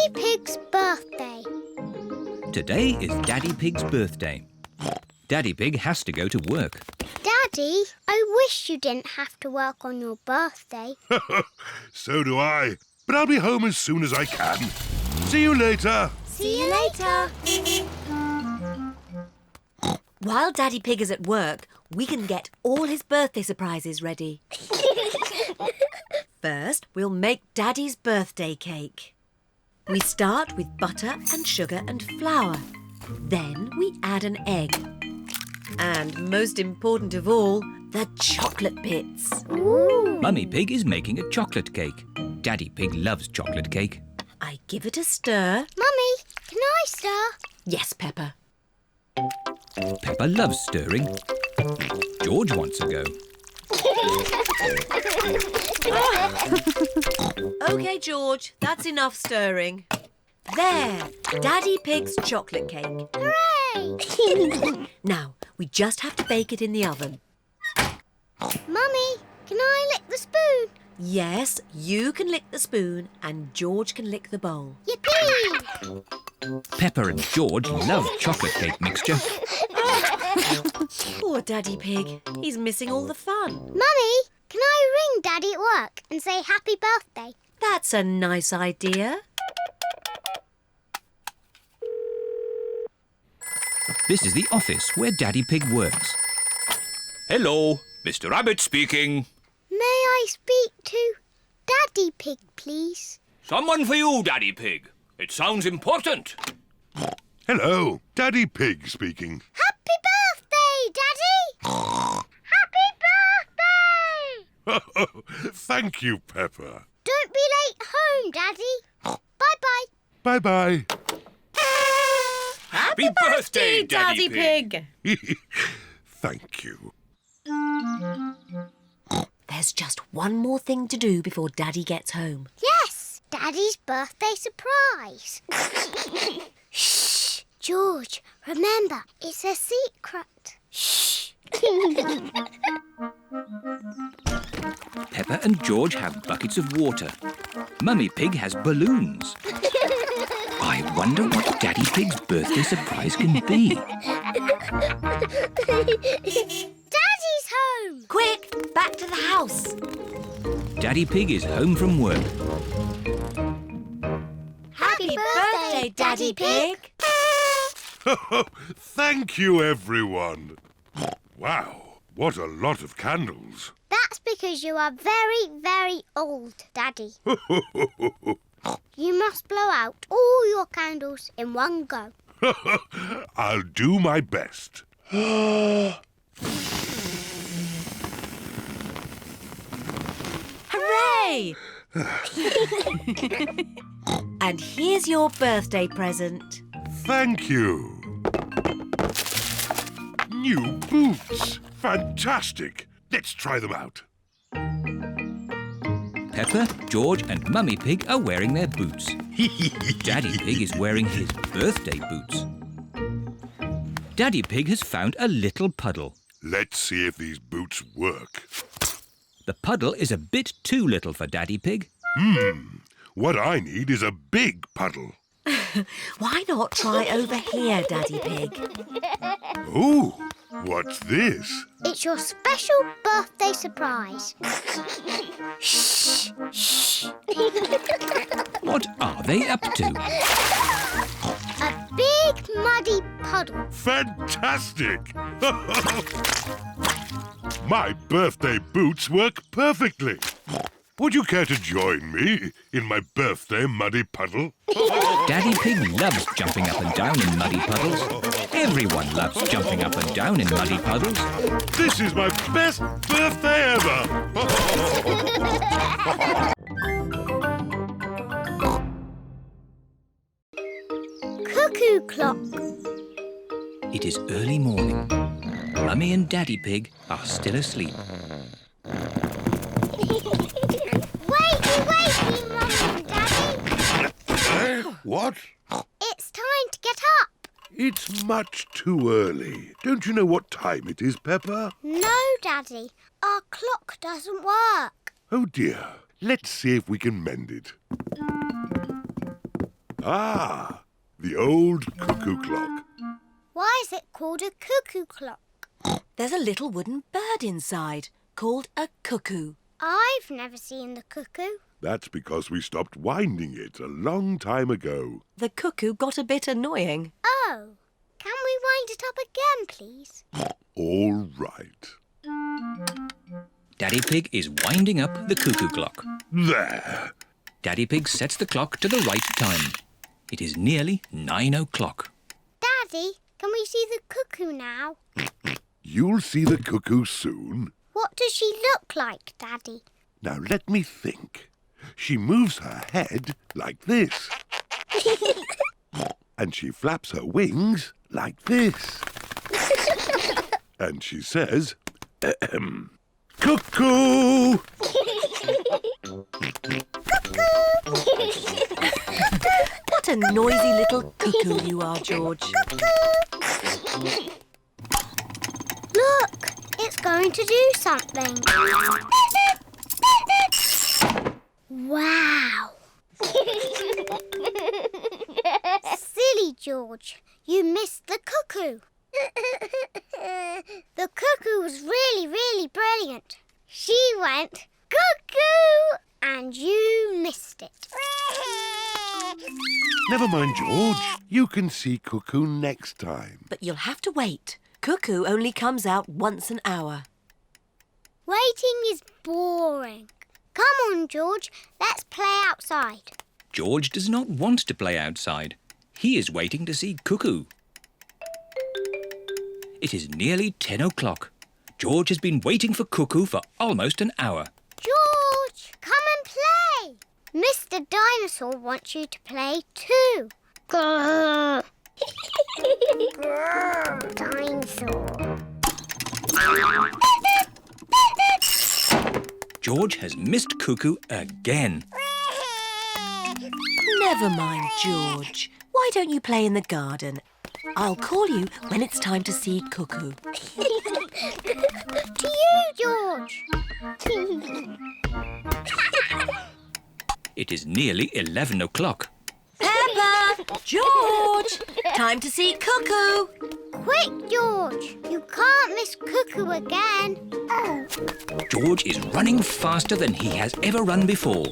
Daddy Pig's birthday. Today is Daddy Pig's birthday. Daddy Pig has to go to work. Daddy, I wish you didn't have to work on your birthday. So do I. But I'll be home as soon as I can. See you later. See you later. While Daddy Pig is at work, we can get all his birthday surprises ready. First, we'll make Daddy's birthday cake. We start with butter and sugar and flour. Then we add an egg. And most important of all, the chocolate bits. Ooh. Mummy Pig is making a chocolate cake. Daddy Pig loves chocolate cake. I give it a stir. Mummy, can I stir? Yes, Peppa. Peppa loves stirring. George wants a go. OK, George, that's enough stirring. There, Daddy Pig's chocolate cake. Hooray! Now, we just have to bake it in the oven. Mummy, can I lick the spoon? Yes, you can lick the spoon and George can lick the bowl. Yippee! Peppa and George love chocolate cake mixture. Poor Daddy Pig. He's missing all the fun. Mummy, can I ring Daddy at work and say happy birthday? That's a nice idea. This is the office where Daddy Pig works. Hello, Mr. Rabbit speaking. May I speak to Daddy Pig, please? Someone for you, Daddy Pig. It sounds important. Hello, Daddy Pig speaking. Happy birthday, Daddy! Happy birthday! Thank you, Peppa. Don't be late home, Daddy. Bye-bye. Bye-bye. Happy birthday, Daddy Pig. Thank you. There's just one more thing to do before Daddy gets home. Yes, Daddy's birthday surprise. Shh, George, remember, it's a secret. Shh. Peppa and George have buckets of water. Mummy Pig has balloons. I wonder what Daddy Pig's birthday surprise can be. Daddy's home! Quick, back to the house. Daddy Pig is home from work. Happy birthday, Daddy Pig! Thank you, everyone. Wow, what a lot of candles. That's because you are very, very old, Daddy. You must blow out all your candles in one go. I'll do my best. Hooray! And here's your birthday present. Thank you. New boots. Fantastic. Let's try them out. Peppa, George and Mummy Pig are wearing their boots. Daddy Pig is wearing his birthday boots. Daddy Pig has found a little puddle. Let's see if these boots work. The puddle is a bit too little for Daddy Pig. What I need is a big puddle. Why not try over here, Daddy Pig? Ooh, what's this? It's your special birthday surprise. Shh, shh. What are they up to? A big muddy puddle. Fantastic! My birthday boots work perfectly. Would you care to join me in my birthday muddy puddle? Daddy Pig loves jumping up and down in muddy puddles. Everyone loves jumping up and down in muddy puddles. This is my best birthday ever! Cuckoo clock. It is early morning. Mummy and Daddy Pig are still asleep. Wakey, Mum and Daddy. What? It's time to get up. It's much too early. Don't you know what time it is, Peppa? No, Daddy. Our clock doesn't work. Oh dear. Let's see if we can mend it. Ah, the old cuckoo clock. Why is it called a cuckoo clock? There's a little wooden bird inside called a cuckoo. I've never seen the cuckoo. That's because we stopped winding it a long time ago. The cuckoo got a bit annoying. Oh, can we wind it up again, please? All right. Daddy Pig is winding up the cuckoo clock. There. Daddy Pig sets the clock to the right time. It is nearly 9 o'clock. Daddy, can we see the cuckoo now? You'll see the cuckoo soon. What does she look like, Daddy? Now let me think. She moves her head like this. And she flaps her wings like this. And she says, cuckoo! What a noisy little cuckoo you are, George. Look, it's going to do something. Wow! Silly George, you missed the cuckoo. The cuckoo was really, really brilliant. She went cuckoo and you missed it. Never mind, George. You can see cuckoo next time. But you'll have to wait. Cuckoo only comes out once an hour. Waiting is boring. Come on, George, let's play outside. George does not want to play outside. He is waiting to see Cuckoo. It is nearly 10 o'clock. George has been waiting for Cuckoo for almost an hour. George, come and play. Mr. Dinosaur wants you to play too. Grrr. Grrr, dinosaur. George has missed Cuckoo again. Never mind, George. Why don't you play in the garden? I'll call you when it's time to see Cuckoo. To you, George. It is nearly 11 o'clock. Peppa! George! Time to see Cuckoo! Quick, George. You can't miss Cuckoo again. George is running faster than he has ever run before.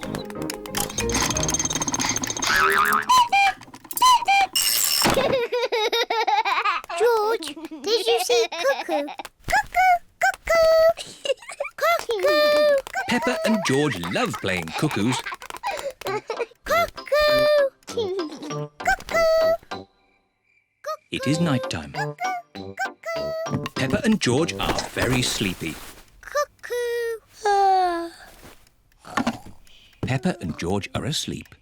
George, did you see Cuckoo? Cuckoo, cuckoo. Cuckoo. Peppa and George love playing cuckoos. Cuckoo. Cuckoo. It is night time. Peppa and George are very sleepy. Cuckoo. Peppa and George are asleep.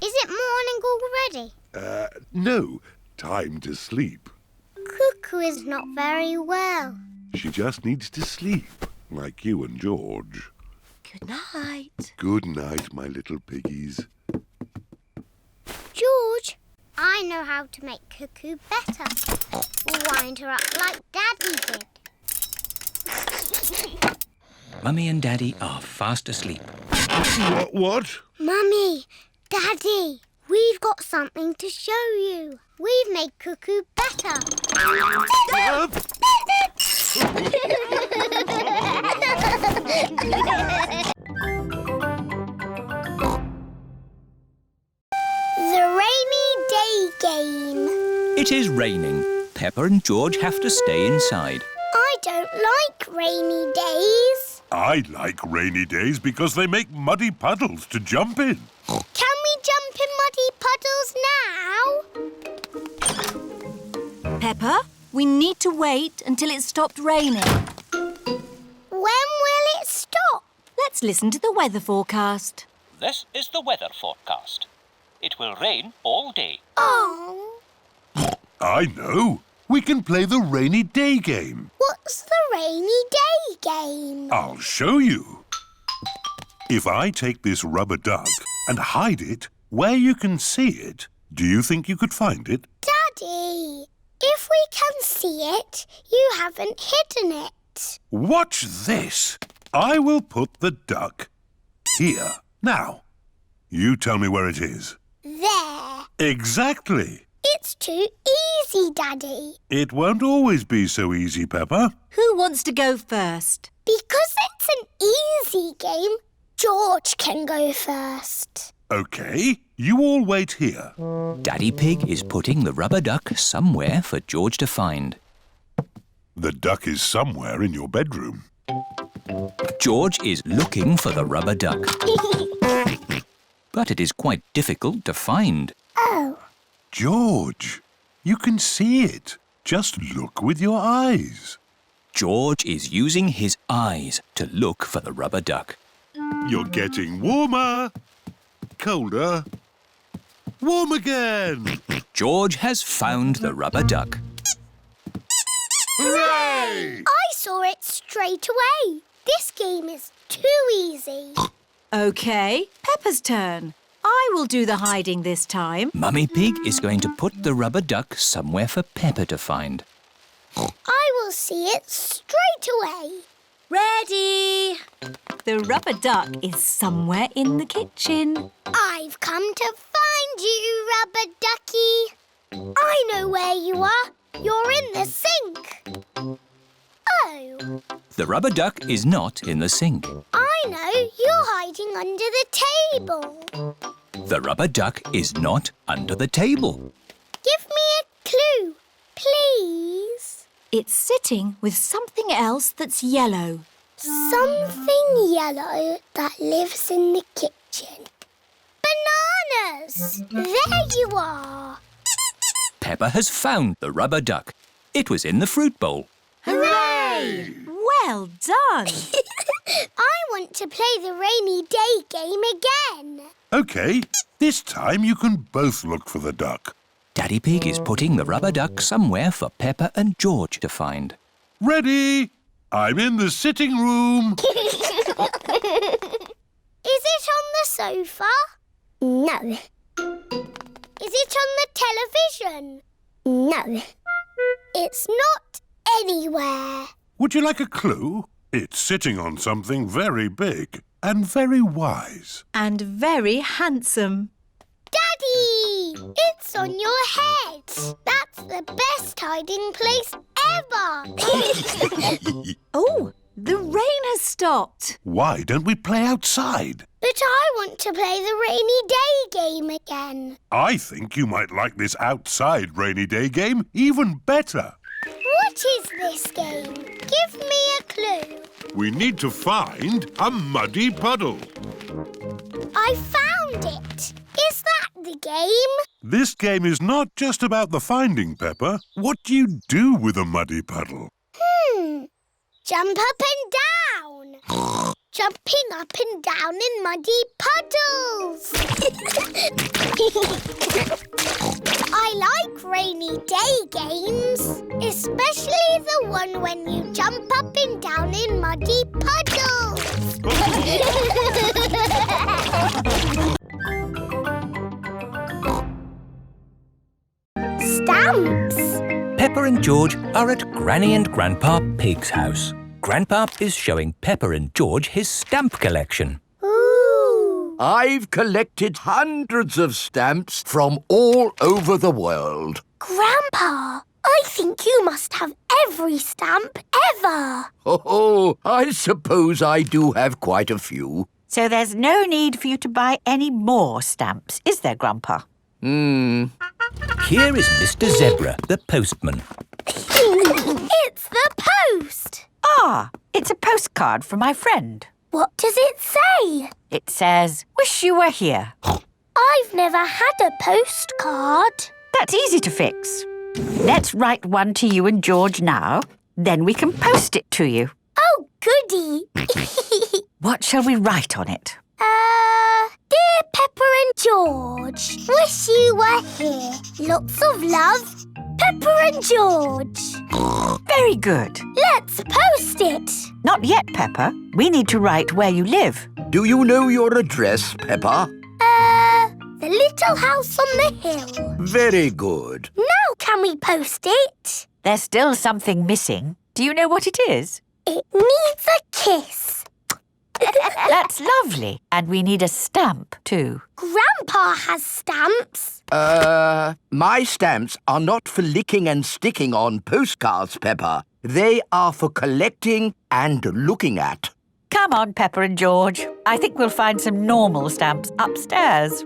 Is it morning already? No. Time to sleep. Cuckoo is not very well. She just needs to sleep, like you and George. Good night. Good night, my little piggies. George, I know how to make Cuckoo better. Wind her up like Daddy did. Mummy and Daddy are fast asleep. What? Mummy, Daddy, we've got something to show you. We've made Cuckoo better. The rainy day game. It is raining. Peppa and George have to stay inside. I don't like rainy days. I like rainy days because they make muddy puddles to jump in. Can we jump in muddy puddles now? Peppa, we need to wait until it stopped raining. When will it stop? Let's listen to the weather forecast. This is the weather forecast. It will rain all day. Oh. I know. We can play the rainy day game. What's the rainy day game? I'll show you. If I take this rubber duck and hide it where you can see it, do you think you could find it? Daddy, if we can see it, you haven't hidden it. Watch this. I will put the duck Here. Now, you tell me where it is. There. Exactly. It's too easy, Daddy. It won't always be so easy, Peppa. Who wants to go first? Because it's an easy game, George can go first. OK, you all wait here. Daddy Pig is putting the rubber duck somewhere for George to find. The duck is somewhere in your bedroom. George is looking for the rubber duck. But it is quite difficult to find. Oh. George, you can see it. Just look with your eyes. George is using his eyes to look for the rubber duck. You're getting warmer. Colder. Warm again. George has found the rubber duck. Hooray! I saw it straight away. This game is too easy. OK, Peppa's turn. I will do the hiding this time. Mummy Pig is going to put the rubber duck somewhere for Peppa to find. I will see it straight away. Ready? The rubber duck is somewhere in the kitchen. I've come to find you, Rubber Ducky. I know where you are. You're in the sink. Oh. The rubber duck is not in the sink. I know. You're hiding under the table. The rubber duck is not under the table. Give me a clue, please. It's sitting with something else that's yellow. Something yellow that lives in the kitchen. Bananas! There you are. Peppa has found the rubber duck. It was in the fruit bowl. Hooray! Well done. I want to play the rainy day game again. OK, this time you can both look for the duck. Daddy Pig is putting the rubber duck somewhere for Peppa and George to find. Ready? I'm in the sitting room. Is it on the sofa? No. Is it on the television? No. It's not anywhere. Would you like a clue? It's sitting on something very big and very wise. And very handsome. Daddy! It's on your head. That's the best hiding place ever. Oh, the rain has stopped. Why don't we play outside? But I want to play the rainy day game again. I think you might like this outside rainy day game even better. What is this game? Give me a clue. We need to find a muddy puddle. I found it. Is that the game? This game is not just about the finding, Peppa. What do you do with a muddy puddle? Jump up and down. Jumping up and down in muddy puddles. I like rainy day games, especially the one when you jump up and down in muddy puddles. Stamps. Peppa and George are at Granny and Grandpa Pig's house. Grandpa is showing Peppa and George his stamp collection. Ooh. I've collected hundreds of stamps from all over the world. Grandpa, I think you must have every stamp ever. Oh, I suppose I do have quite a few. So there's no need for you to buy any more stamps, is there, Grandpa? Here is Mr. Zebra, the postman. It's the post. Ah, it's a postcard from my friend. What does it say? It says, "Wish you were here." I've never had a postcard. That's easy to fix. Let's write one to you and George now. Then we can post it to you. Oh, goody. What shall we write on it? Dear Peppa and George, wish you were here. Lots of love, Peppa and George. Very good. Let's post it. Not yet, Peppa. We need to write where you live. Do you know your address, Peppa? The little house on the hill. Very good. Now can we post it? There's still something missing. Do you know what it is? It needs a kiss. That's lovely. And we need a stamp too. Grandpa has stamps. My stamps are not for licking and sticking on postcards, Peppa. They are for collecting and looking at. Come on, Peppa and George. I think we'll find some normal stamps upstairs.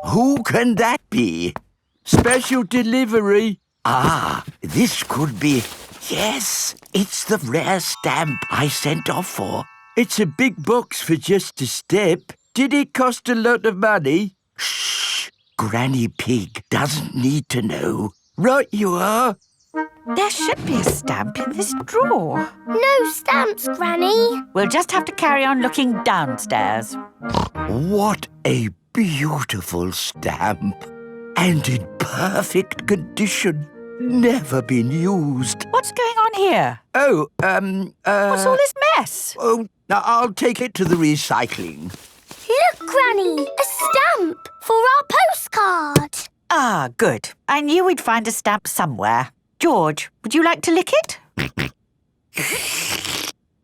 Who can that be? Special delivery. Ah, this could be... Yes, it's the rare stamp I sent off for. It's a big box for just a step. Did it cost a lot of money? Shh! Granny Pig doesn't need to know. Right you are. There should be a stamp in this drawer. No stamps, Granny. We'll just have to carry on looking downstairs. What a beautiful stamp. And in perfect condition. Never been used. What's going on here? What's What's all this mess? Oh, now I'll take it to the recycling. Look, Granny, a stamp for our postcard. Ah, good. I knew we'd find a stamp somewhere. George, would you like to lick it?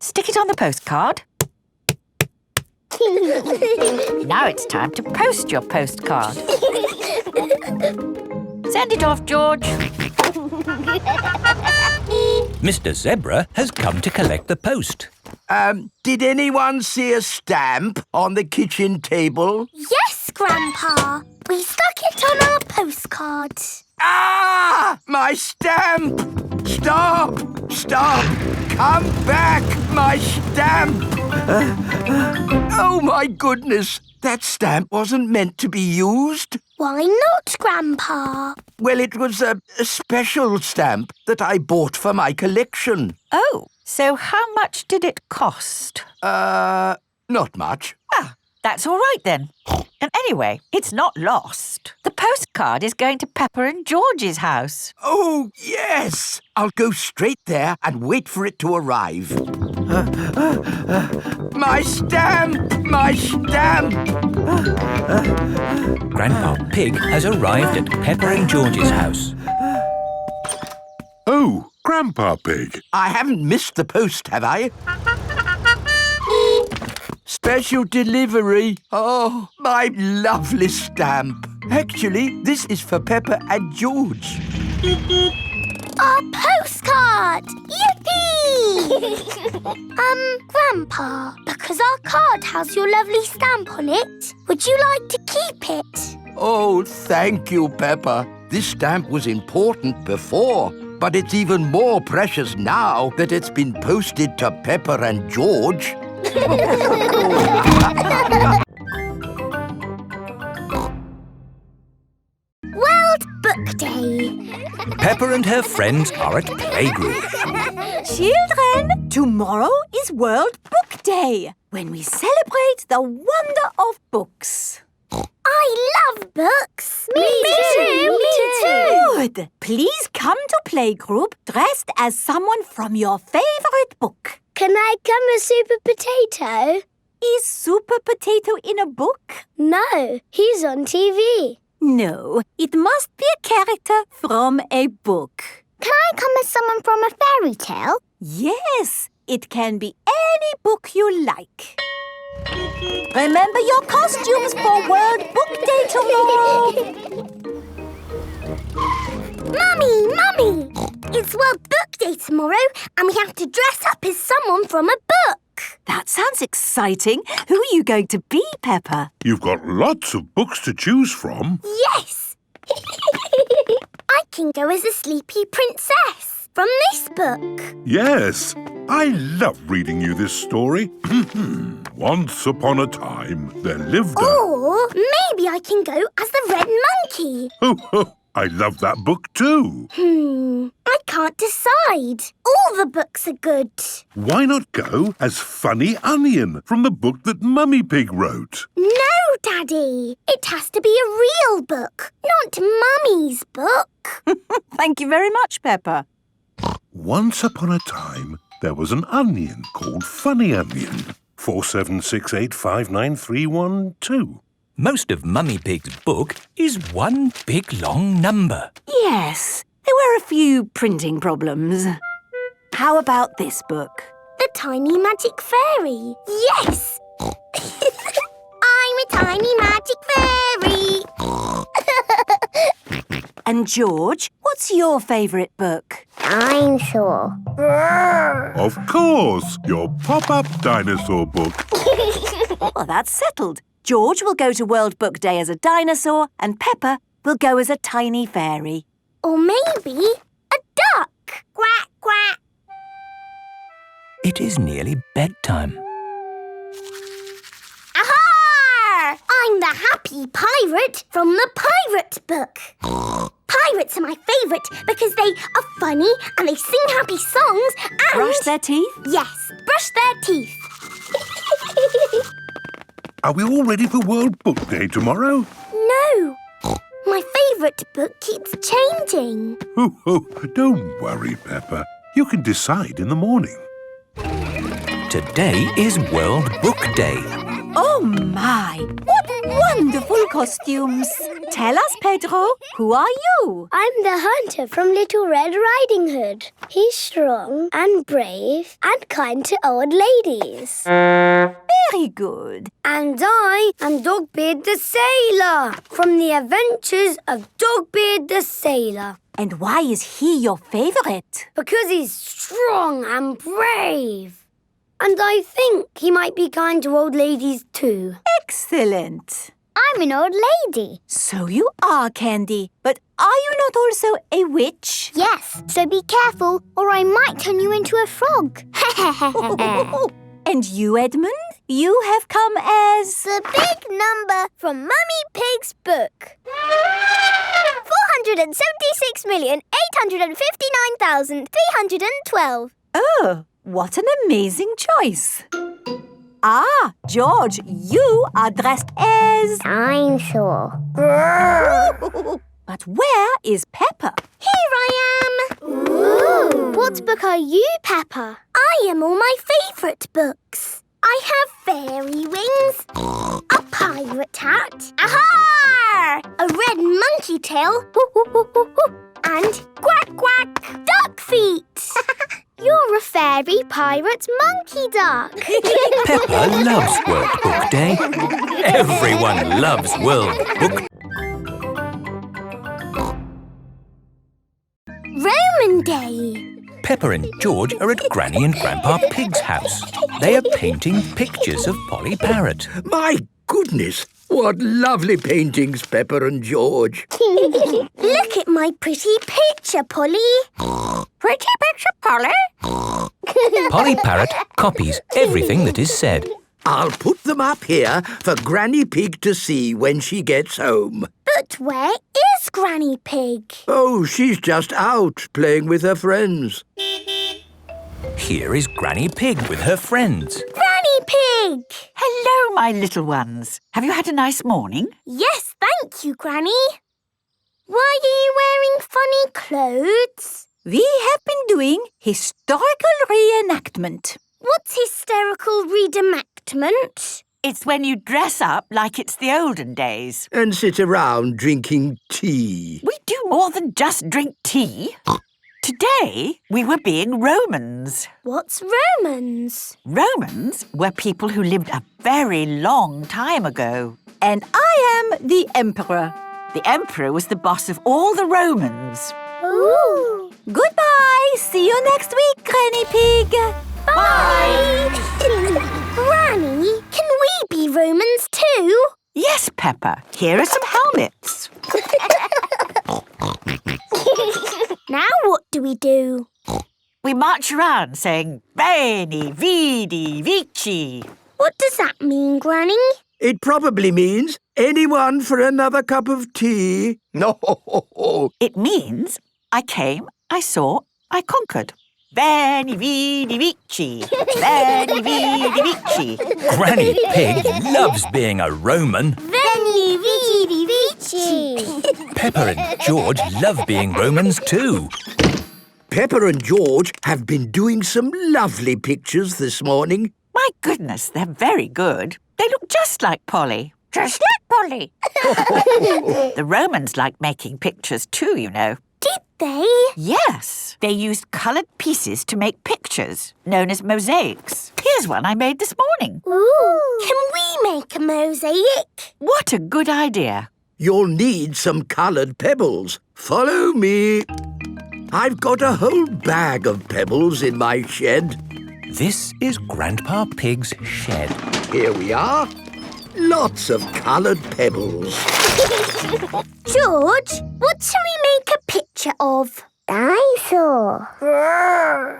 Stick it on the postcard. Now it's time to post your postcard. Send it off, George. Mr. Zebra has come to collect the post. Did anyone see a stamp on the kitchen table? Yes, Grandpa. We stuck it on our postcard. Ah! My stamp! Stop! Stop! Come back! My stamp! Oh, my goodness! That stamp wasn't meant to be used. Why not, Grandpa? Well, it was a special stamp that I bought for my collection. Oh, so how much did it cost? Not much. Ah, that's all right then. And anyway, it's not lost. The postcard is going to Peppa and George's house. Oh, yes! I'll go straight there and wait for it to arrive. My stamp! My stamp! Grandpa Pig has arrived at Peppa and George's house. Oh, Grandpa Pig. I haven't missed the post, have I? Special delivery. Oh, my lovely stamp. Actually, this is for Peppa and George. Our postcard! Yippee! Grandpa, because our card has your lovely stamp on it, would you like to keep it? Oh, thank you, Peppa. This stamp was important before, but it's even more precious now that it's been posted to Peppa and George. World Book Day. Peppa and her friends are at playgroup. Children, tomorrow is World Book Day, when we celebrate the wonder of books. I love books. Me too. Good. Please come to playgroup dressed as someone from your favorite book. Can I come as Super Potato? Is Super Potato in a book? No, he's on TV. No, it must be a character from a book. Can I come as someone from a fairy tale? Yes, it can be any book you like. Remember your costumes for World Book Day tomorrow. Mummy! It's World Book Day tomorrow and we have to dress up as someone from a book. That sounds exciting. Who are you going to be, Peppa? You've got lots of books to choose from. Yes! I can go as a sleepy princess from this book. Yes, I love reading you this story. Once upon a time, there lived a... Or maybe I can go as the red monkey. I love that book too. I can't decide. All the books are good. Why not go as Funny Onion from the book that Mummy Pig wrote? No, Daddy. It has to be a real book, not Mummy's book. Thank you very much, Peppa. Once upon a time, there was an onion called Funny Onion. 4768593112. Most of Mummy Pig's book is one big long number. Yes, there were a few printing problems. How about this book? The Tiny Magic Fairy. Yes! I'm a tiny magic fairy. And George, what's your favourite book? Dinosaur. Of course, your pop-up dinosaur book. Well, that's settled. George will go to World Book Day as a dinosaur and Peppa will go as a tiny fairy. Or maybe a duck. Quack, quack. It is nearly bedtime. Aha! I'm the happy pirate from the pirate book. Pirates are my favourite because they are funny and they sing happy songs and... Brush their teeth? Yes, brush their teeth. Are we all ready for World Book Day tomorrow? No, my favourite book keeps changing. Oh, don't worry, Peppa. You can decide in the morning. Today is World Book Day. Oh my! What wonderful costumes! Tell us, Pedro, who are you? I'm the hunter from Little Red Riding Hood. He's strong and brave and kind to old ladies. Very good. And I am Dogbeard the Sailor from the Adventures of Dogbeard the Sailor. And why is he your favourite? Because he's strong and brave. And I think he might be kind to old ladies too. Excellent. I'm an old lady. So you are, Candy. But are you not also a witch? Yes, so be careful or I might turn you into a frog. And you, Edmund? You have come as... The big number from Mummy Pig's book. 476,859,312. Oh, what an amazing choice. Ah, George, you are dressed as... Dinosaur. But where is Peppa? Here I am. Ooh. What book are you, Peppa? I am all my favourite books. I have fairy wings, a pirate hat, aha! A red monkey tail, and quack quack, duck feet. You're a fairy pirate monkey duck. Peppa loves World Book Day. Everyone loves World Book. Roman Day. Peppa and George are at Granny and Grandpa Pig's house. They are painting pictures of Polly Parrot. My goodness, what lovely paintings, Peppa and George. Look at my pretty picture, Polly. Pretty picture, Polly. Polly Parrot copies everything that is said. I'll put them up here for Granny Pig to see when she gets home. But where is Granny Pig? Oh, she's just out playing with her friends. Here is Granny Pig with her friends. Granny Pig! Hello, my little ones. Have you had a nice morning? Yes, thank you, Granny. Why are you wearing funny clothes? We have been doing historical reenactment. What's hysterical reenactment? It's when you dress up like it's the olden days. And sit around drinking tea. We do more than just drink tea. Today, we were being Romans. What's Romans? Romans were people who lived a very long time ago. And I am the Emperor. The emperor was the boss of all the Romans. Ooh. Goodbye. See you next week, Granny Pig. Bye! Granny, can we be Romans too? Yes, Peppa. Here are some helmets. Now what do we do? We march around saying, Veni, Vidi, Vici. What does that mean, Granny? It probably means anyone for another cup of tea. No. It means I came, I saw, I conquered. Veni, Vidi, Vici. Veni, Vidi, Vici. Granny Pig loves being a Roman. Veni, vidi, vici. Peppa and George love being Romans too. Peppa and George have been doing some lovely pictures this morning. My goodness, they're very good. They look just like Polly. Just like Polly. The Romans like making pictures too, you know. Did they? Yes, they used coloured pieces to make pictures, known as mosaics. Here's one I made this morning. Ooh. Can we make a mosaic? What a good idea. You'll need some coloured pebbles. Follow me. I've got a whole bag of pebbles in my shed. This is Grandpa Pig's shed. Here we are. Lots of coloured pebbles. George, what shall we make a picture of? Dinosaur.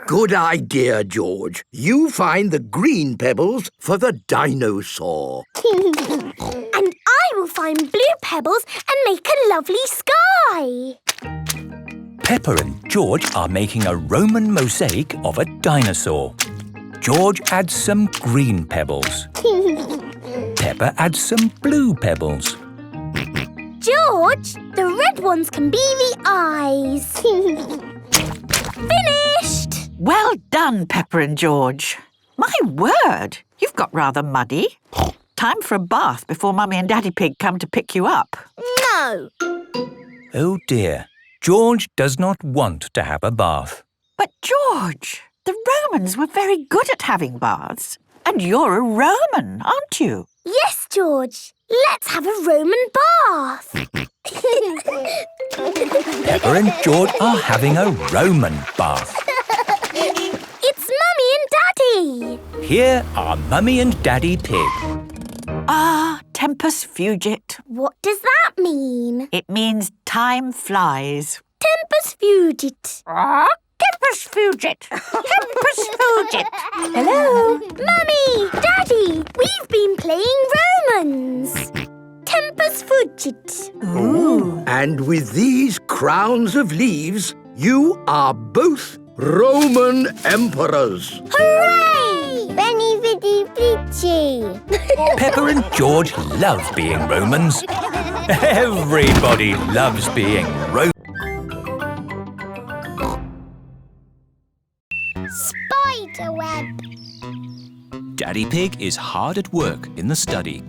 Good idea, George. You find the green pebbles for the dinosaur. And I will find blue pebbles and make a lovely sky. Peppa and George are making a Roman mosaic of a dinosaur. George adds some green pebbles. Peppa adds some blue pebbles. George, the red ones can be the eyes. Finished! Well done, Peppa and George. My word, you've got rather muddy. Time for a bath before Mummy and Daddy Pig come to pick you up. No. Oh dear, George does not want to have a bath. But George, the Romans were very good at having baths. And you're a Roman, aren't you? Yes, George. Let's have a Roman bath. Peppa and George are having a Roman bath. It's Mummy and Daddy. Here are Mummy and Daddy Pig. Ah, tempus fugit. What does that mean? It means time flies. Tempus fugit. Tempus fugit. Tempus fugit. Hello? Mummy, Daddy, we've been playing Romans. Tempus fugit. Ooh. And with these crowns of leaves, you are both Roman emperors. Hooray! Benny Viddy Vici. Peppa and George love being Romans. Everybody loves being Romans. Spiderweb. Daddy Pig is hard at work in the study.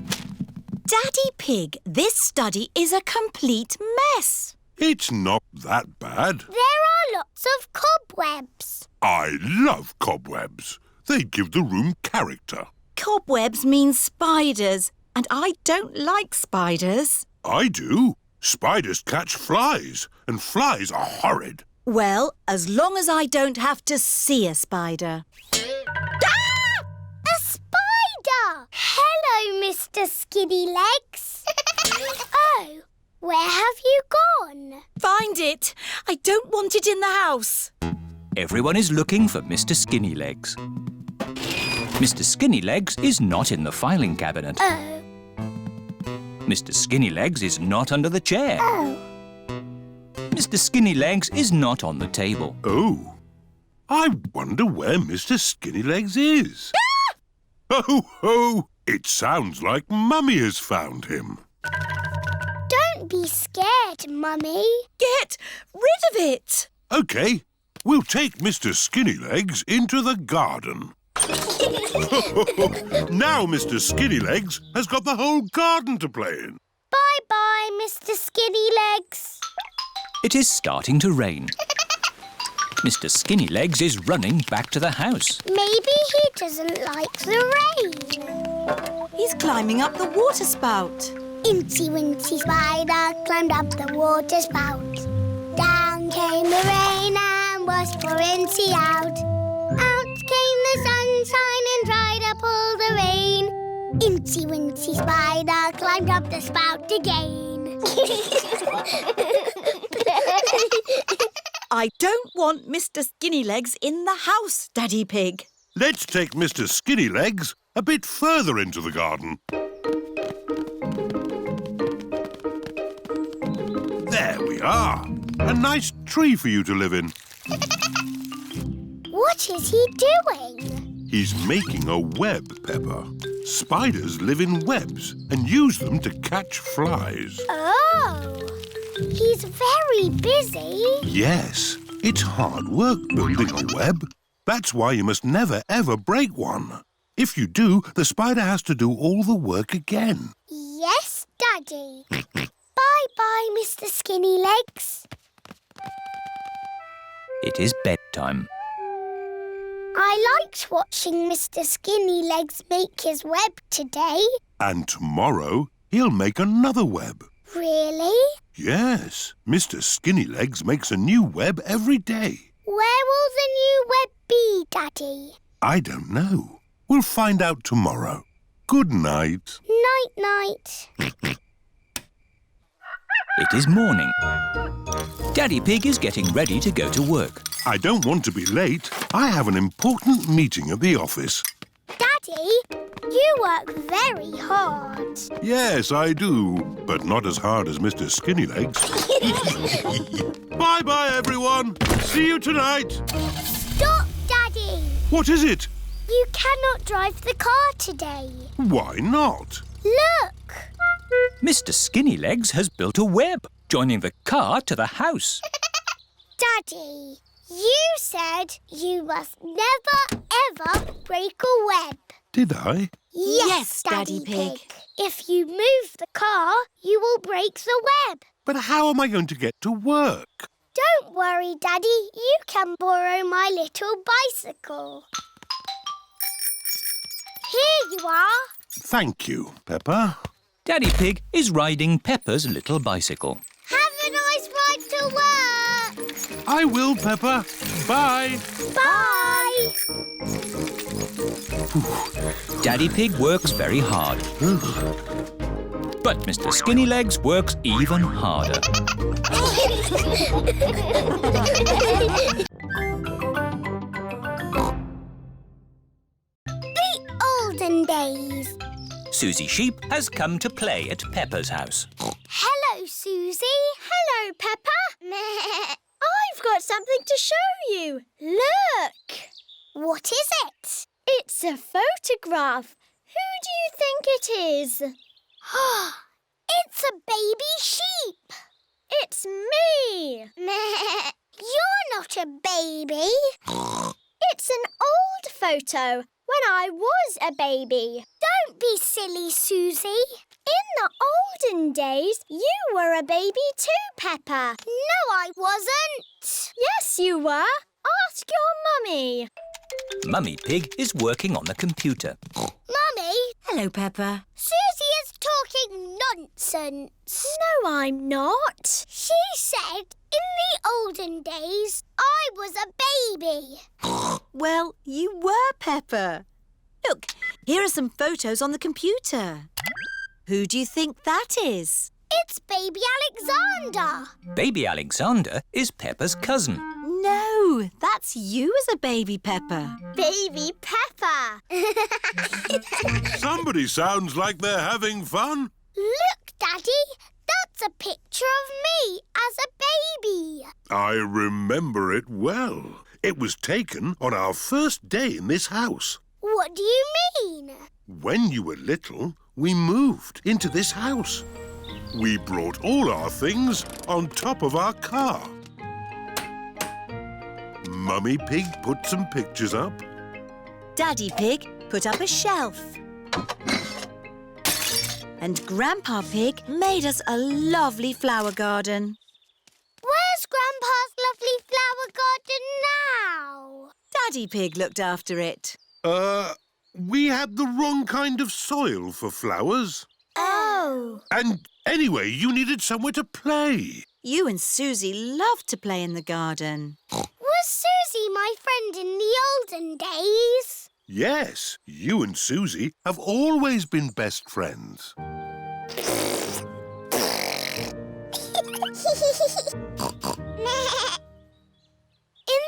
Daddy Pig, this study is a complete mess. It's not that bad. There are lots of cobwebs. I love cobwebs. They give the room character. Cobwebs mean spiders, and I don't like spiders. I do. Spiders catch flies, and flies are horrid. Well, as long as I don't have to see a spider. A spider! Hello, Mr. Skinny Legs. Oh, where have you gone? Find it! I don't want it in the house. Everyone is looking for Mr. Skinny Legs. Mr. Skinny Legs is not in the filing cabinet. Oh. Mr. Skinny Legs is not under the chair. Oh. Mr. Skinny Legs is not on the table. Oh, I wonder where Mr. Skinnylegs is. Ho, ho! It sounds like Mummy has found him. Don't be scared, Mummy. Get rid of it! OK, we'll take Mr. Skinnylegs into the garden. Now Mr. Skinnylegs has got the whole garden to play in. Bye-bye, Mr. Skinny Legs. It is starting to rain. Mr. Skinny Legs is running back to the house. Maybe he doesn't like the rain. He's climbing up the water spout. Incy Wincy Spider climbed up the water spout. Down came the rain and washed poor Incy out. Out came the sunshine and dried up all the rain. Incy Wincy Spider climbed up the spout again. I don't want Mr. Skinnylegs in the house, Daddy Pig. Let's take Mr. Skinnylegs a bit further into the garden. There we are. A nice tree for you to live in. What is he doing? He's making a web, Peppa. Spiders live in webs and use them to catch flies. Oh, he's very busy. Yes, it's hard work building a web. That's why you must never, ever break one. If you do, the spider has to do all the work again. Yes, Daddy. Bye-bye, Mr. Skinny Legs. it is bedtime. I liked watching Mr. Skinnylegs make his web today. And tomorrow he'll make another web. Really? Yes, Mr. Skinnylegs makes a new web every day. Where will the new web be, Daddy? I don't know. We'll find out tomorrow. Good night. Night-night. It is morning. Daddy Pig is getting ready to go to work. I don't want to be late. I have an important meeting at the office. Daddy, you work very hard. Yes, I do, but not as hard as Mr. Skinnylegs. Bye-bye, everyone. See you tonight. Stop, Daddy. What is it? You cannot drive the car today. Why not? Look. Mr. Skinnylegs has built a web, joining the car to the house. Daddy, you said you must never, ever break a web. Did I? Yes, Daddy Pig. If you move the car, you will break the web. But how am I going to get to work? Don't worry, Daddy. You can borrow my little bicycle. Here you are. Thank you, Peppa. Daddy Pig is riding Peppa's little bicycle. Have a nice ride to work. I will, Peppa. Bye. Bye. Daddy Pig works very hard. But Mr. Skinnylegs works even harder. The olden days. Susie Sheep has come to play at Peppa's house. Hello, Susie. Hello, Peppa. I've got something to show you. Look. What is it? It's a photograph. Who do you think it is? It's a baby sheep. It's me. You're not a baby. It's an old photo when I was a baby. Don't be silly, Susie. In the olden days, you were a baby too, Peppa. No, I wasn't. Yes, you were. Ask your mummy. Mummy Pig is working on the computer. Mummy, Hello, Peppa. Susie is talking nonsense. No, I'm not. She said in the olden days I was a baby. Well, you were, Peppa. Look, here are some photos on the computer. Who do you think that is? It's baby Alexander. Baby Alexander is Peppa's cousin. No, that's you as a baby, Peppa. Baby Peppa. Somebody sounds like they're having fun. Look, Daddy. That's a picture of me as a baby. I remember it well. It was taken on our first day in this house. What do you mean? When you were little, we moved into this house. We brought all our things on top of our car. Mummy Pig put some pictures up. Daddy Pig put up a shelf. And Grandpa Pig made us a lovely flower garden. Where's Grandpa's lovely flower garden now? Daddy Pig looked after it. We had the wrong kind of soil for flowers. Oh. And anyway, you needed somewhere to play. You and Susie loved to play in the garden. Was Susie my friend in the olden days? Yes, you and Susie have always been best friends. In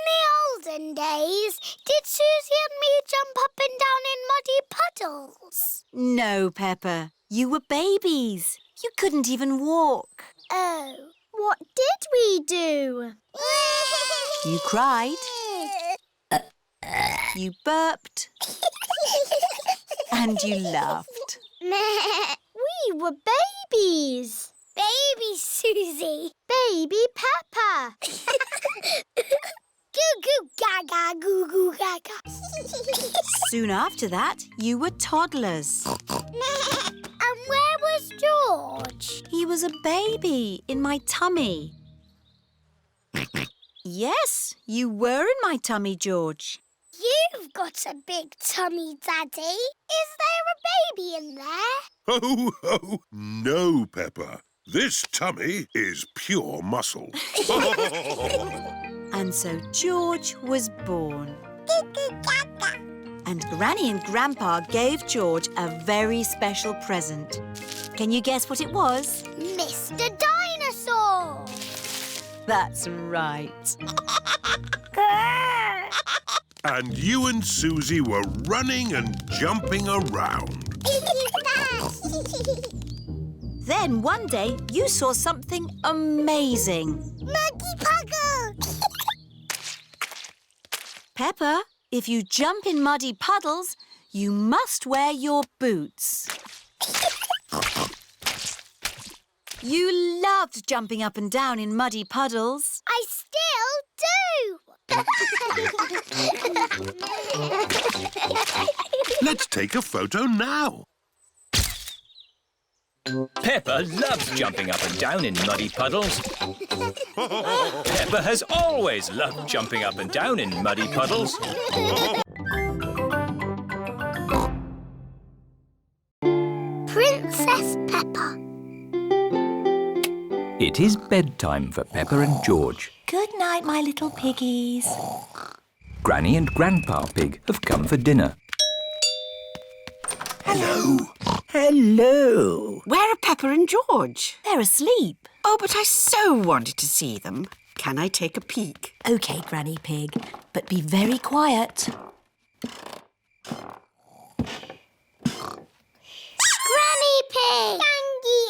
the olden days, did Susie and me jump up and down in muddy puddles? No, Peppa. You were babies. You couldn't even walk. Oh. What did we do? You cried. You burped. And you laughed. We were babies. Baby Susie. Baby Peppa. Goo goo gaga, goo goo gaga. Soon after that, you were toddlers. And where was George? He was a baby in my tummy. Yes, you were in my tummy, George. You've got a big tummy, Daddy. Is there a baby in there? Ho, ho! No, Peppa. This tummy is pure muscle. And so George was born. And Granny and Grandpa gave George a very special present. Can you guess what it was? Mr. Dinosaur! That's right. And you and Susie were running and jumping around. Then one day you saw something amazing. Muggy Puggle! Peppa, if you jump in muddy puddles, you must wear your boots. You loved jumping up and down in muddy puddles. I still do! Let's take a photo now. Peppa loves jumping up and down in muddy puddles. Peppa has always loved jumping up and down in muddy puddles. Princess Peppa. It is bedtime for Peppa and George. Good night, my little piggies. Granny and Grandpa Pig have come for dinner. Hello. Hello. Where are Peppa and George? They're asleep. Oh, but I so wanted to see them. Can I take a peek? OK, Granny Pig, but be very quiet. Granny Pig! Dandy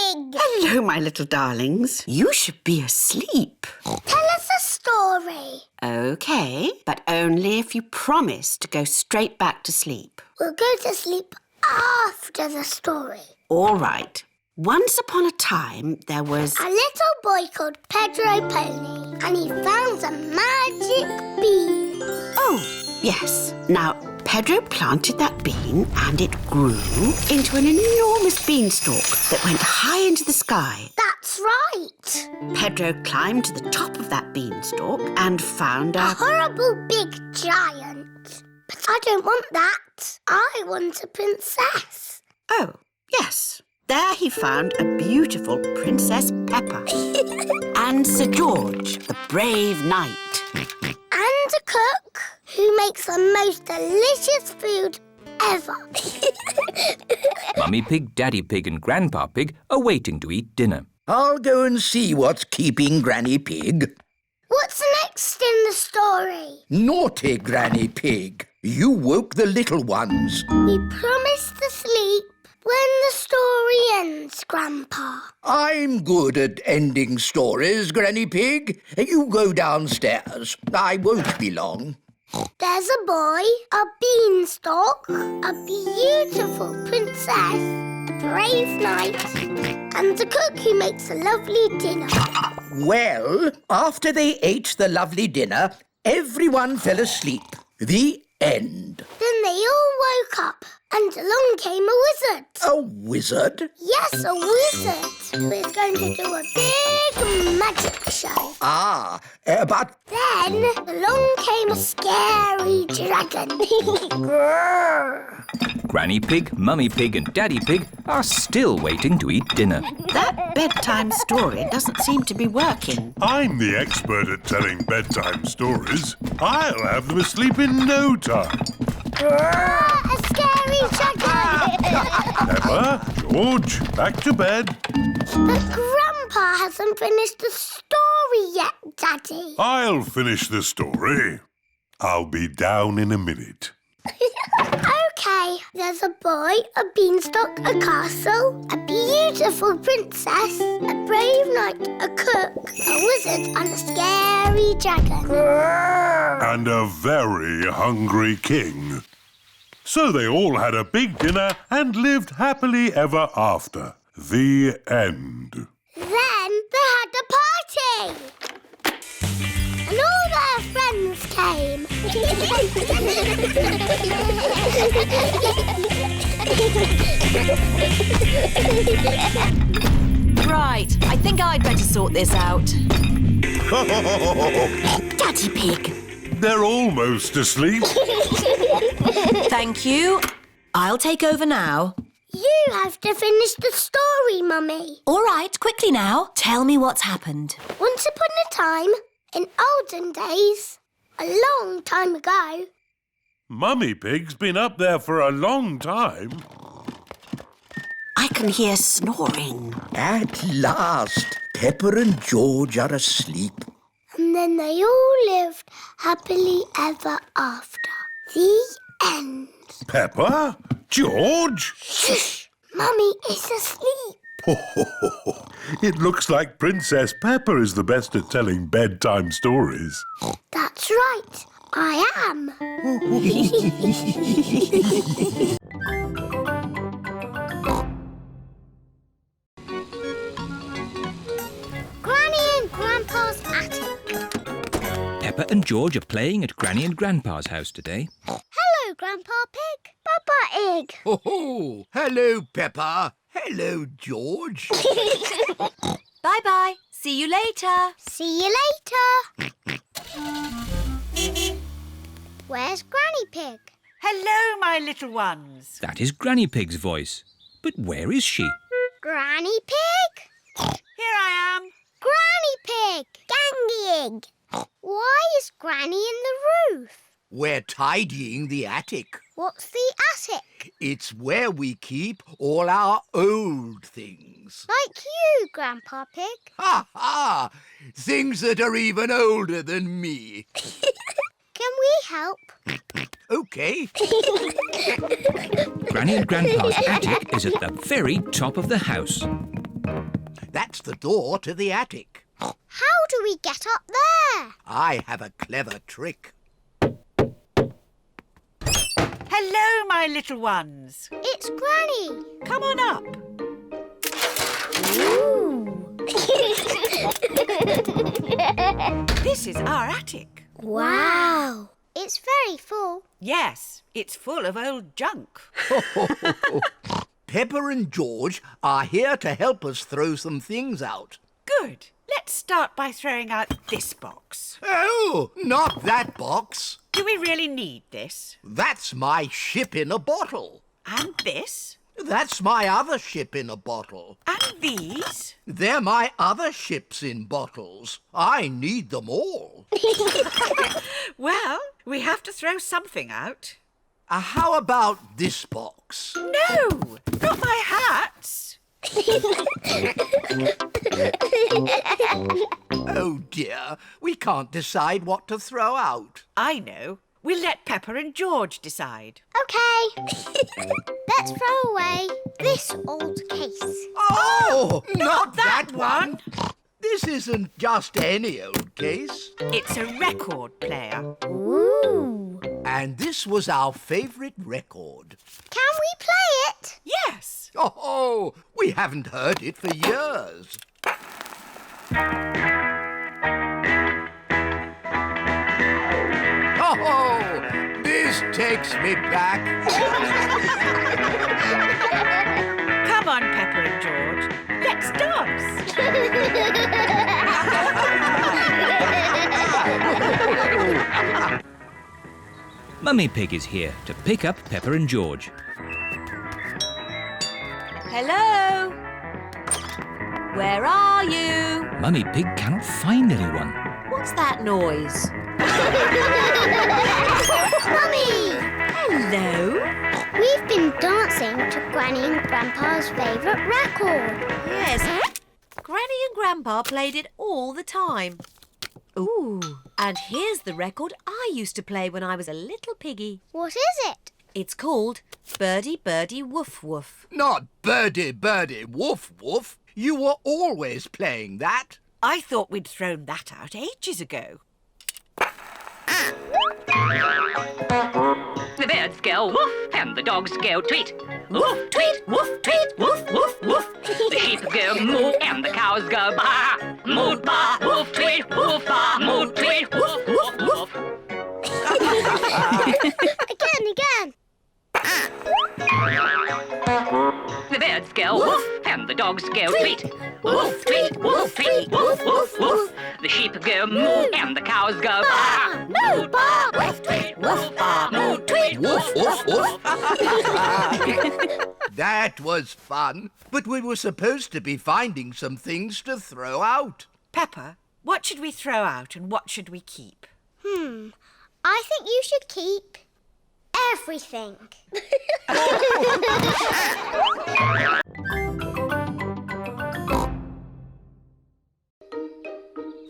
Egg! Hello, my little darlings. You should be asleep. Tell us a story. OK, but only if you promise to go straight back to sleep. We'll go to sleep after the story. All right. Once upon a time, there was... A little boy called Pedro Pony, and he found a magic bean. Oh, yes. Now, Pedro planted that bean and it grew into an enormous beanstalk that went high into the sky. That's right. Pedro climbed to the top of that beanstalk and found A horrible big giant. But I don't want that. I want a princess. Oh, yes. There he found a beautiful Princess Peppa and Sir George, the brave knight. And a cook who makes the most delicious food ever. Mummy Pig, Daddy Pig and Grandpa Pig are waiting to eat dinner. I'll go and see what's keeping Granny Pig. What's next in the story? Naughty Granny Pig. You woke the little ones. We promised to sleep when the story ends, Grandpa. I'm good at ending stories, Granny Pig. You go downstairs. I won't be long. There's a boy, a beanstalk, a beautiful princess, a brave knight, and a cook who makes a lovely dinner. Well, after they ate the lovely dinner, everyone fell asleep. The end. Then they all woke up, and along came a wizard. A wizard? Yes, a wizard who is going to do a big magic show. But... Then along came a scary dragon. Granny Pig, Mummy Pig and Daddy Pig are still waiting to eat dinner. That bedtime story doesn't seem to be working. I'm the expert at telling bedtime stories. I'll have them asleep in no time. A scary dragon. Peppa, George, back to bed. But Grandpa hasn't finished the story yet, Daddy. I'll finish the story. I'll be down in a minute. OK, there's a boy, a beanstalk, a castle, a beautiful princess, a brave knight, a cook, a wizard and a scary dragon. And a very hungry king. So they all had a big dinner and lived happily ever after. The end. Then they had a party. And all their friends came. Right, I think I'd better sort this out. Daddy Pig. They're almost asleep. Thank you. I'll take over now. You have to finish the story, Mummy. All right, quickly now. Tell me what's happened. Once upon a time, in olden days, a long time ago. Mummy Pig's been up there for a long time. I can hear snoring. At last, Peppa and George are asleep. And then they all lived happily ever after. The end. Peppa? George? Shh! Mummy is asleep. It looks like Princess Peppa is the best at telling bedtime stories. That's right. I am. Granny and Grandpa's attic. Peppa and George are playing at Granny and Grandpa's house today. Hello, Grandpa Pig. Peppa Egg. Oh, hello, Peppa. Hello, George. Bye-bye. See you later. See you later. Where's Granny Pig? Hello, my little ones. That is Granny Pig's voice. But where is she? Granny Pig? Here I am. Granny Pig! Granny Egg! Why is Granny in the roof? We're tidying the attic. What's the attic? It's where we keep all our old things. Like you, Grandpa Pig. Ha ha! Things that are even older than me. Can we help? OK. Granny and Grandpa's attic is at the very top of the house. That's the door to the attic. How do we get up there? I have a clever trick. Hello, my little ones. It's Granny. Come on up. Ooh. This is our attic. Wow. It's very full. Yes, it's full of old junk. Peppa and George are here to help us throw some things out. Good. Let's start by throwing out this box. Oh, not that box. Do we really need this? That's my ship in a bottle. And this? That's my other ship in a bottle. And these? They're my other ships in bottles. I need them all. Well, we have to throw something out. How about this box? No, not my hats. Oh dear, we can't decide what to throw out. I know. We'll let Peppa and George decide. OK. Let's throw away this old case. Oh, not that one. This isn't just any old case. It's a record player. Ooh. And this was our favourite record. Can we play it? Yes. Oh, we haven't heard it for years. Oh, this takes me back. Come on, Peppa and George. Let's dance. Mummy Pig is here to pick up Peppa and George. Hello? Where are you? Mummy Pig cannot find anyone. What's that noise? Mummy! Hello? We've been dancing to Granny and Grandpa's favourite record. Yes. Granny and Grandpa played it all the time. Ooh. And here's the record I used to play when I was a little piggy. What is it? It's called Birdie Birdie Woof Woof. Not birdie, birdie, woof, woof. You were always playing that. I thought we'd thrown that out ages ago. The birds go woof and the dogs go tweet. Woof, tweet, woof, tweet, woof, woof, woof. The sheep go moo and the cows go baa. Moo, baa, woof, tweet, woof, baa. Moo, tweet, woof, woof, woof. Again. The birds go woof and the dogs go tweet. Woof, tweet, woof, tweet, woof, woof, woof. The sheep go moo and the cows go baa. Moo, baa, woof, tweet, woof, baa. Moo, tweet, woof, woof, woof. That was fun, but we were supposed to be finding some things to throw out. Peppa, what should we throw out and what should we keep? I think you should keep everything.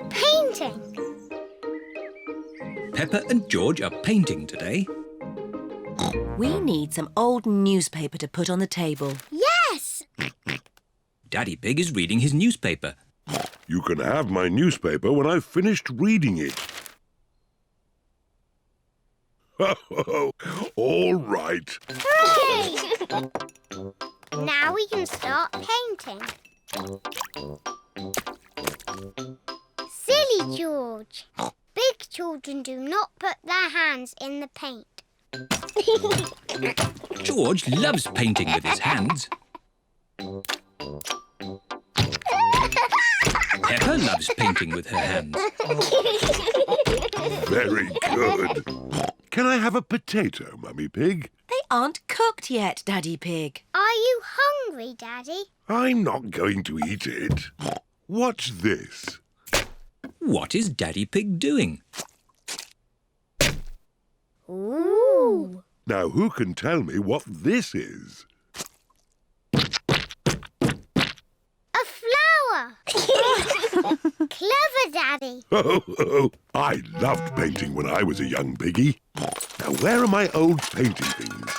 Painting. Peppa and George are painting today. We need some old newspaper to put on the table. Yes! Daddy Pig is reading his newspaper. You can have my newspaper when I've finished reading it. All right. Hooray! Now we can start painting. Silly George. Big children do not put their hands in the paint. George loves painting with his hands. Peppa loves painting with her hands. Very good. Can I have a potato, Mummy Pig? They aren't cooked yet, Daddy Pig. Are you hungry, Daddy? I'm not going to eat it. What's this? What is Daddy Pig doing? Ooh. Now, who can tell me what this is? A flower. Clever, Daddy. Oh, I loved painting when I was a young piggy. Now, where are my old painting things?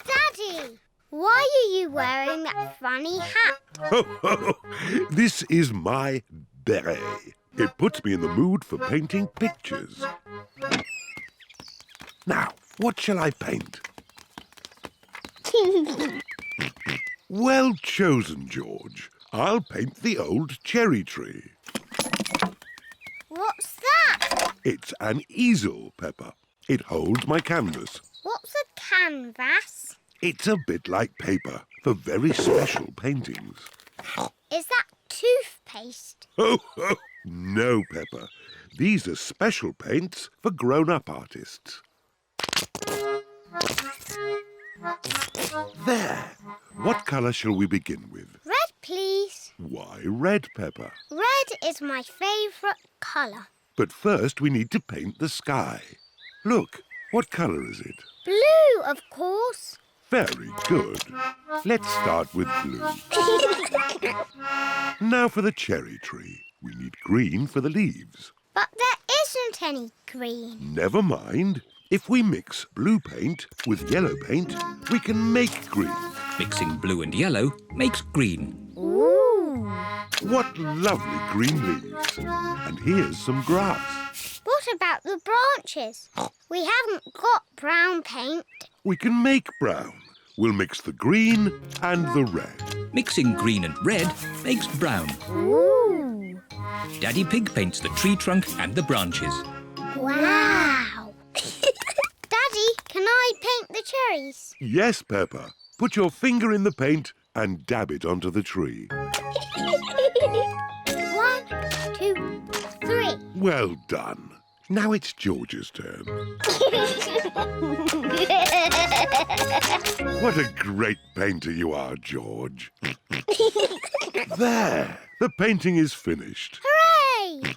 Daddy, why are you wearing that funny hat? This is my beret. It puts me in the mood for painting pictures. Now, what shall I paint? Well chosen, George. I'll paint the old cherry tree. What's that? It's an easel, Peppa. It holds my canvas. What's a canvas? It's a bit like paper for very special paintings. Is that toothpaste? Oh, no, Peppa. These are special paints for grown-up artists. There. What colour shall we begin with? Red, please. Why red, Peppa? Red is my favourite colour. But first we need to paint the sky. Look, what colour is it? Blue, of course. Very good. Let's start with blue. Now for the cherry tree. We need green for the leaves. But there isn't any green. Never mind. If we mix blue paint with yellow paint, we can make green. Mixing blue and yellow makes green. Ooh. What lovely green leaves. And here's some grass. What about the branches? We haven't got brown paint. We can make brown. We'll mix the green and the red. Mixing green and red makes brown. Ooh. Daddy Pig paints the tree trunk and the branches. Wow. Daddy, can I paint the cherries? Yes, Peppa. Put your finger in the paint and dab it onto the tree. 1, 2, 3. Well done. Now it's George's turn. What a great painter you are, George. There. The painting is finished. Hooray!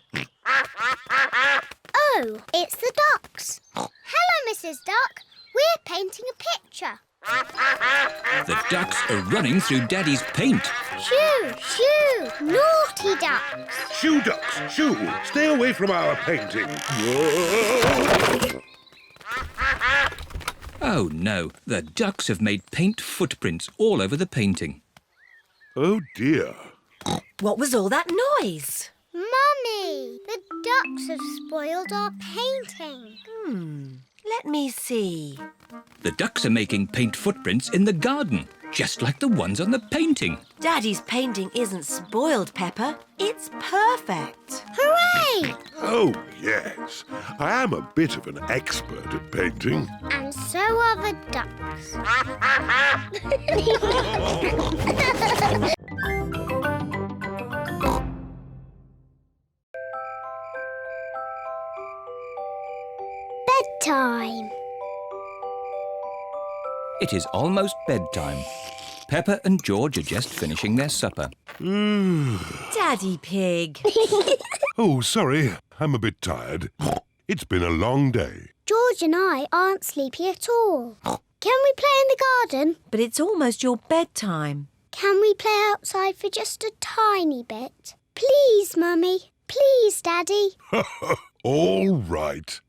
Oh, it's the ducks. Hello, Mrs. Duck. We're painting a picture. The ducks are running through Daddy's paint. Shoo, shoo, naughty ducks. Shoo, ducks, shoo. Stay away from our painting. Whoa. Oh no, the ducks have made paint footprints all over the painting. Oh dear. What was all that noise? Mummy, the ducks have spoiled our painting. Let me see. The ducks are making paint footprints in the garden, just like the ones on the painting. Daddy's painting isn't spoiled, Peppa. It's perfect. Hooray! Oh, yes. I am a bit of an expert at painting. And so are the ducks. bedtime. It is almost bedtime. Peppa and George are just finishing their supper. Daddy Pig. Oh, sorry. I'm a bit tired. It's been a long day. George and I aren't sleepy at all. Can we play in the garden? But it's almost your bedtime. Can we play outside for just a tiny bit? Please, Mummy. Please, Daddy. All right.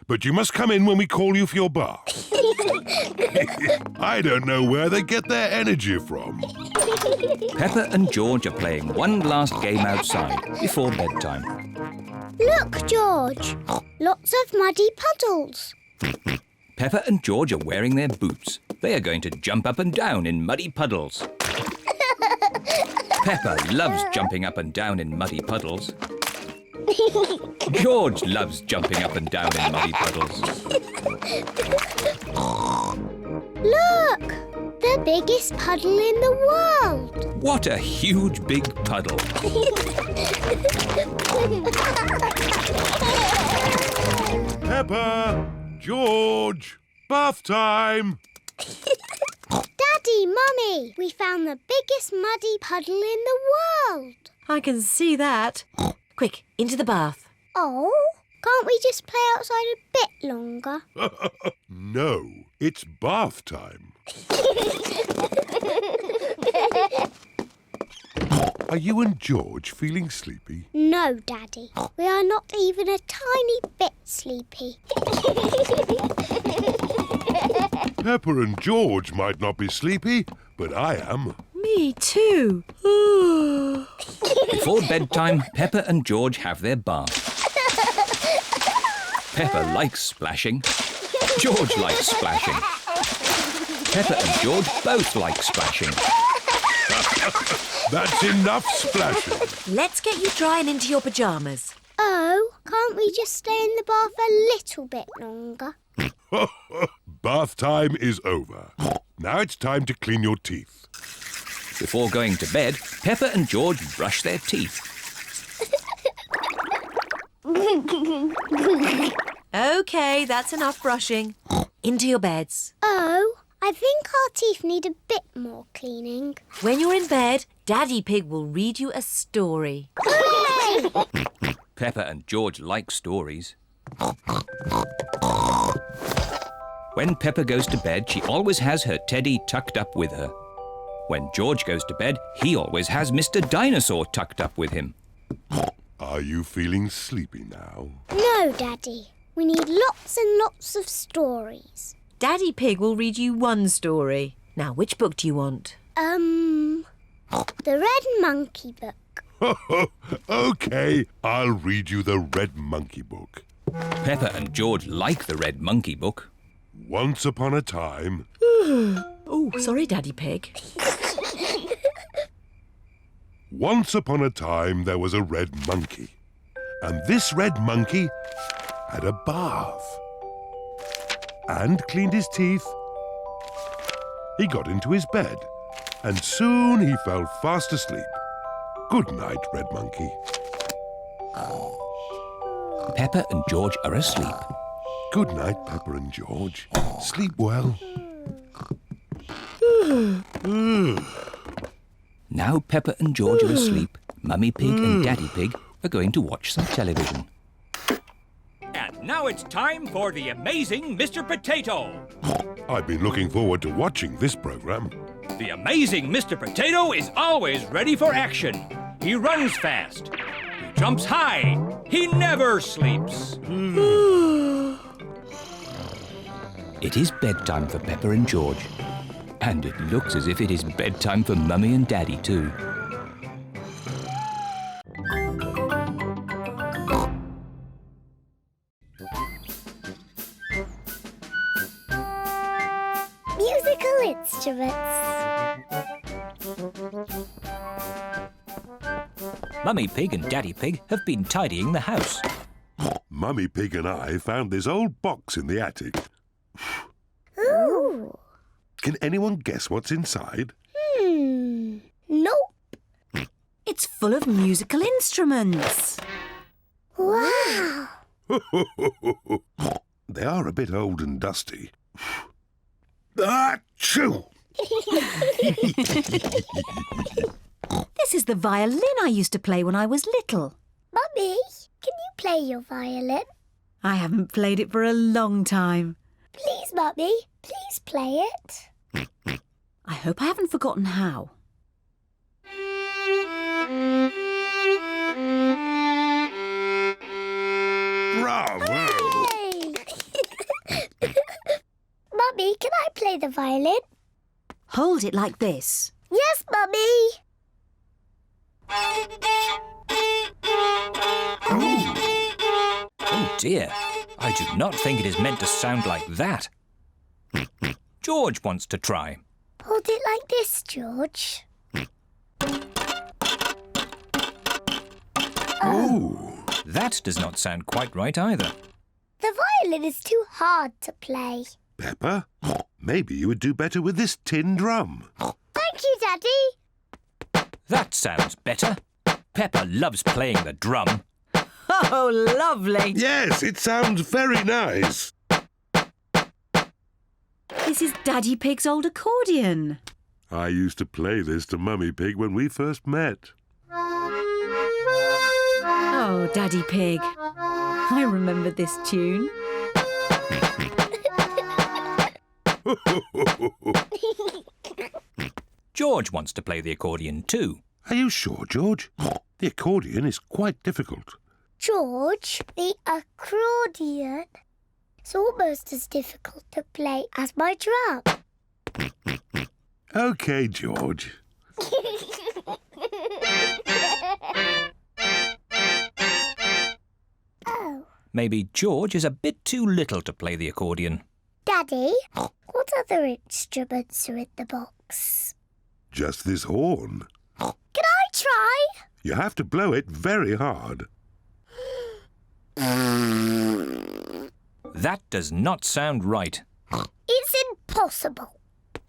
But you must come in when we call you for your bath. I don't know where they get their energy from. Peppa and George are playing one last game outside before bedtime. Look, George. Lots of muddy puddles. Peppa and George are wearing their boots. They are going to jump up and down in muddy puddles. Peppa loves jumping up and down in muddy puddles. George loves jumping up and down in muddy puddles. Look! The biggest puddle in the world. What a huge big puddle. Peppa! George! Bath time! Daddy, Mummy, we found the biggest muddy puddle in the world. I can see that. Quick, into the bath. Oh, can't we just play outside a bit longer? No, it's bath time. Are you and George feeling sleepy? No, Daddy. We are not even a tiny bit sleepy. Peppa and George might not be sleepy, but I am. Me too. Before bedtime, Peppa and George have their bath. Peppa likes splashing. George likes splashing. Peppa and George both like splashing. That's enough splashing. Let's get you dry and into your pyjamas. Oh, can't we just stay in the bath a little bit longer? Bath time is over. Now it's time to clean your teeth. Before going to bed, Peppa and George brush their teeth. OK, that's enough brushing. Into your beds. Oh, I think our teeth need a bit more cleaning. When you're in bed, Daddy Pig will read you a story. Hooray! Peppa and George like stories. When Peppa goes to bed, she always has her teddy tucked up with her. When George goes to bed, he always has Mr. Dinosaur tucked up with him. Are you feeling sleepy now? No, Daddy. We need lots and lots of stories. Daddy Pig will read you one story. Now, which book do you want? The Red Monkey book. OK, I'll read you the Red Monkey book. Peppa and George like the Red Monkey book. Once upon a time... Oh, sorry, Daddy Pig. Once upon a time there was a red monkey. And this red monkey had a bath. And cleaned his teeth. He got into his bed. And soon he fell fast asleep. Good night, Red Monkey. Peppa and George are asleep. Good night, Peppa and George. Sleep well. Now Peppa and George are asleep, Mummy Pig and Daddy Pig are going to watch some television. And now it's time for the amazing Mr. Potato. I've been looking forward to watching this program. The amazing Mr. Potato is always ready for action. He runs fast. He jumps high. He never sleeps. It is bedtime for Peppa and George. And it looks as if it is bedtime for Mummy and Daddy too. Musical instruments. Mummy Pig and Daddy Pig have been tidying the house. Mummy Pig and I found this old box in the attic. Ooh. Can anyone guess what's inside? Nope. It's full of musical instruments. Wow. They are a bit old and dusty. Achoo! This is the violin I used to play when I was little. Mummy, can you play your violin? I haven't played it for a long time. Please, Mummy, please play it. I hope I haven't forgotten how. Bravo! Hey! Mummy, can I play the violin? Hold it like this. Yes, Mummy. Oh dear, I do not think it is meant to sound like that. George wants to try. Hold it like this, George. Oh, that does not sound quite right either. The violin is too hard to play. Peppa, maybe you would do better with this tin drum. Thank you, Daddy. That sounds better. Peppa loves playing the drum. Oh, lovely. Yes, it sounds very nice. This is Daddy Pig's old accordion. I used to play this to Mummy Pig when we first met. Oh, Daddy Pig. I remember this tune. George wants to play the accordion too. Are you sure, George? The accordion is quite difficult. George, the accordion is almost as difficult to play as my drum. OK, George. Oh. Maybe George is a bit too little to play the accordion. Daddy, what other instruments are in the box? Just this horn. Can I try? You have to blow it very hard. That does not sound right. It's impossible.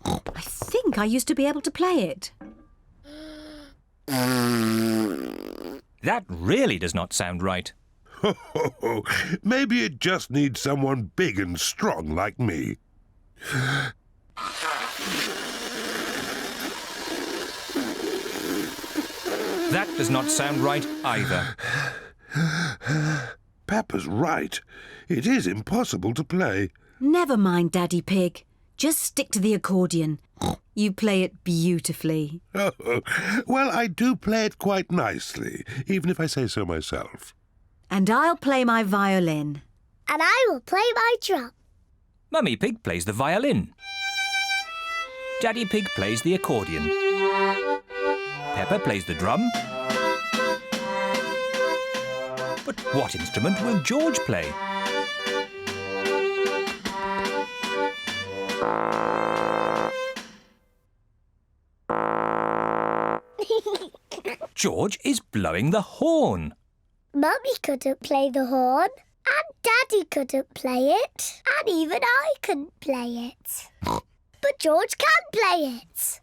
I think I used to be able to play it. That really does not sound right. Maybe it just needs someone big and strong like me. That does not sound right either. Peppa's right. It is impossible to play. Never mind, Daddy Pig. Just stick to the accordion. You play it beautifully. Well, I do play it quite nicely, even if I say so myself. And I'll play my violin. And I will play my drum. Mummy Pig plays the violin. Daddy Pig plays the accordion. Peppa plays the drum. But what instrument will George play? George is blowing the horn. Mummy couldn't play the horn, and Daddy couldn't play it, and even I couldn't play it. But George can play it.